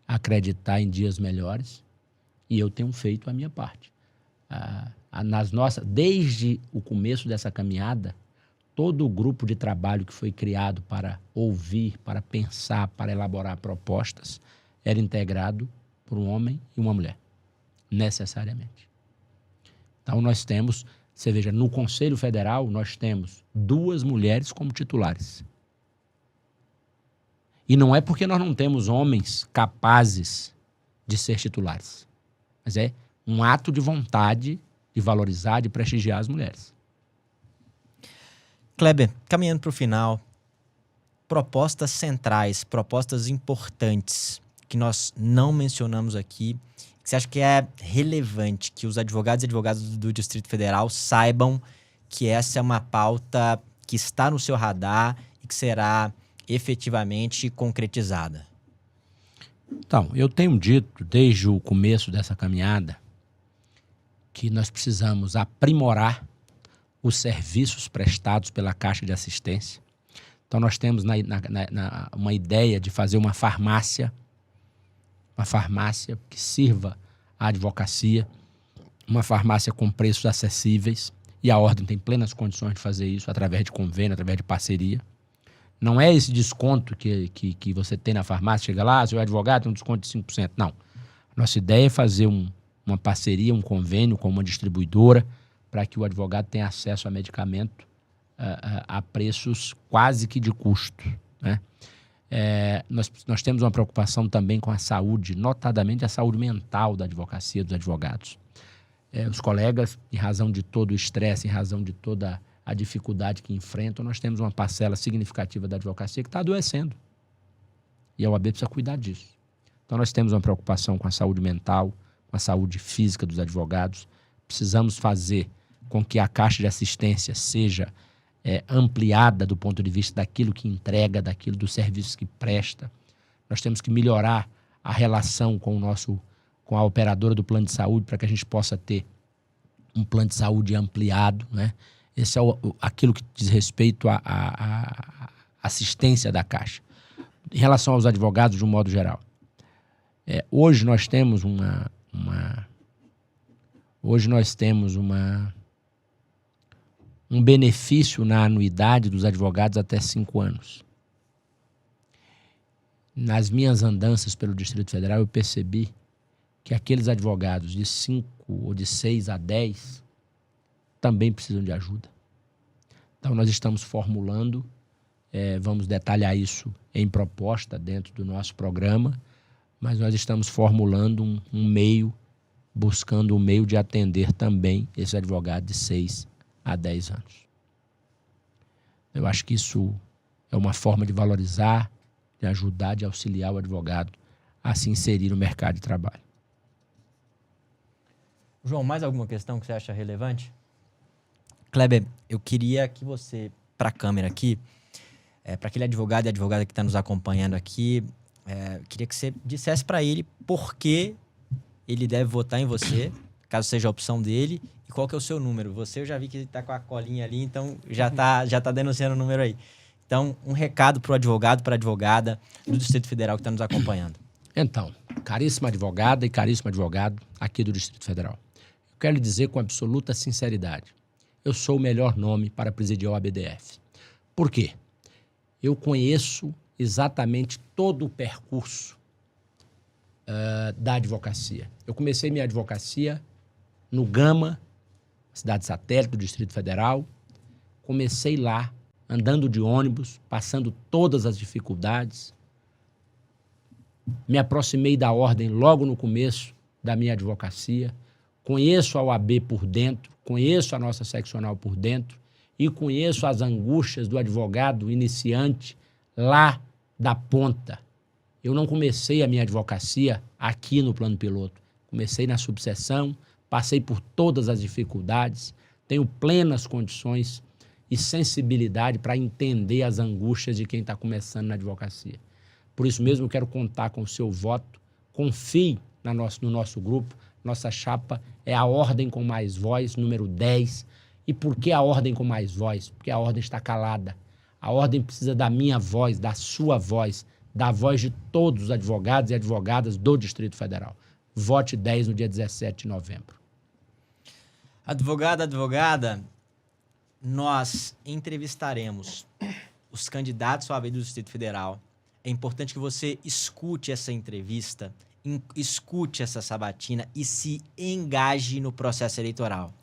acreditar em dias melhores e eu tenho feito a minha parte. Desde o começo dessa caminhada, todo o grupo de trabalho que foi criado para ouvir, para pensar, para elaborar propostas, era integrado por um homem e uma mulher, necessariamente. Então nós temos, você veja, no Conselho Federal nós temos 2 mulheres como titulares. E não é porque nós não temos homens capazes de ser titulares, mas é um ato de vontade de valorizar, de prestigiar as mulheres. Kleber, caminhando para o final, propostas centrais, propostas importantes que nós não mencionamos aqui, que você acha que é relevante que os advogados e advogadas do Distrito Federal saibam que essa é uma pauta que está no seu radar e que será efetivamente concretizada? Então, eu tenho dito desde o começo dessa caminhada que nós precisamos aprimorar os serviços prestados pela Caixa de Assistência. Então, nós temos uma ideia de fazer uma farmácia que sirva à advocacia, uma farmácia com preços acessíveis, e a Ordem tem plenas condições de fazer isso através de convênio, através de parceria. Não é esse desconto que você tem na farmácia, chega lá, seu advogado tem um desconto de 5%. Não. Nossa ideia é fazer uma parceria, um convênio com uma distribuidora para que o advogado tenha acesso a medicamento a preços quase que de custo, né? Nós temos uma preocupação também com a saúde, notadamente a saúde mental da advocacia, dos advogados. Os colegas, em razão de todo o estresse, em razão de toda a dificuldade que enfrentam, nós temos uma parcela significativa da advocacia que está adoecendo. E a OAB precisa cuidar disso. Então nós temos uma preocupação com a saúde mental, com a saúde física dos advogados. Precisamos fazer com que a caixa de assistência seja ampliada do ponto de vista daquilo que entrega, daquilo dos serviços que presta. Nós temos que melhorar a relação com a operadora do plano de saúde para que a gente possa ter um plano de saúde ampliado, né? Esse é aquilo que diz respeito à assistência da Caixa. Em relação aos advogados, de um modo geral, hoje nós temos um benefício na anuidade dos advogados até 5 anos. Nas minhas andanças pelo Distrito Federal, eu percebi que aqueles advogados de 5 ou de 6 a 10 também precisam de ajuda. Então, nós estamos formulando, vamos detalhar isso em proposta dentro do nosso programa, mas nós estamos formulando um meio, buscando um meio de atender também esse advogado de 6 a 10 anos. Eu acho que isso é uma forma de valorizar, de ajudar, de auxiliar o advogado a se inserir no mercado de trabalho. João, mais alguma questão que você acha relevante? Kleber, eu queria que você, para a câmera aqui, para aquele advogado e advogada que está nos acompanhando aqui, queria que você dissesse para ele por que ele deve votar em você, caso seja a opção dele, e qual que é o seu número. Você, eu já vi que está com a colinha ali, então já tá denunciando o número aí. Então, um recado para o advogado, para a advogada do Distrito Federal que está nos acompanhando. Então, caríssima advogada e caríssimo advogado aqui do Distrito Federal, eu quero lhe dizer com absoluta sinceridade, eu sou o melhor nome para presidir o ABDF. Por quê? Eu conheço exatamente todo o percurso da advocacia. Eu comecei minha advocacia no Gama, cidade satélite do Distrito Federal. Comecei lá, andando de ônibus, passando todas as dificuldades. Me aproximei da ordem logo no começo da minha advocacia. Conheço a OAB por dentro, conheço a nossa seccional por dentro e conheço as angústias do advogado iniciante lá da ponta. Eu não comecei a minha advocacia aqui no plano piloto. Comecei na subseção, passei por todas as dificuldades, tenho plenas condições e sensibilidade para entender as angústias de quem está começando na advocacia. Por isso mesmo eu quero contar com o seu voto, confie no nosso grupo. Nossa chapa é a Ordem com Mais Voz, número 10. E por que a Ordem com Mais Voz? Porque a Ordem está calada. A Ordem precisa da minha voz, da sua voz, da voz de todos os advogados e advogadas do Distrito Federal. Vote 10 no dia 17 de novembro. Advogada, nós entrevistaremos os candidatos ao OAB do Distrito Federal. É importante que você escute essa entrevista, escute essa sabatina e se engaje no processo eleitoral.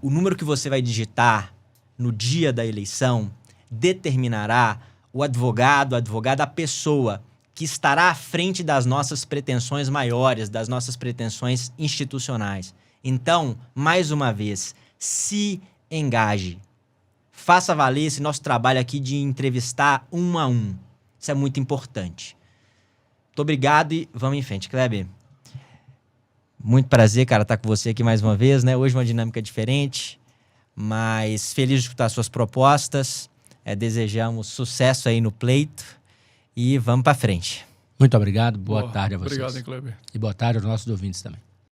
O número que você vai digitar no dia da eleição determinará o advogado, a advogada, a pessoa que estará à frente das nossas pretensões maiores, das nossas pretensões institucionais. Então, mais uma vez, se engaje. Faça valer esse nosso trabalho aqui de entrevistar um a um. Isso é muito importante. Muito obrigado e vamos em frente. Kleber, muito prazer, cara, estar com você aqui mais uma vez, né? Hoje uma dinâmica diferente, mas feliz de escutar suas propostas. Desejamos sucesso aí no pleito e vamos para frente. Muito obrigado, boa tarde a vocês. Obrigado, hein, Kleber. E boa tarde aos nossos ouvintes também.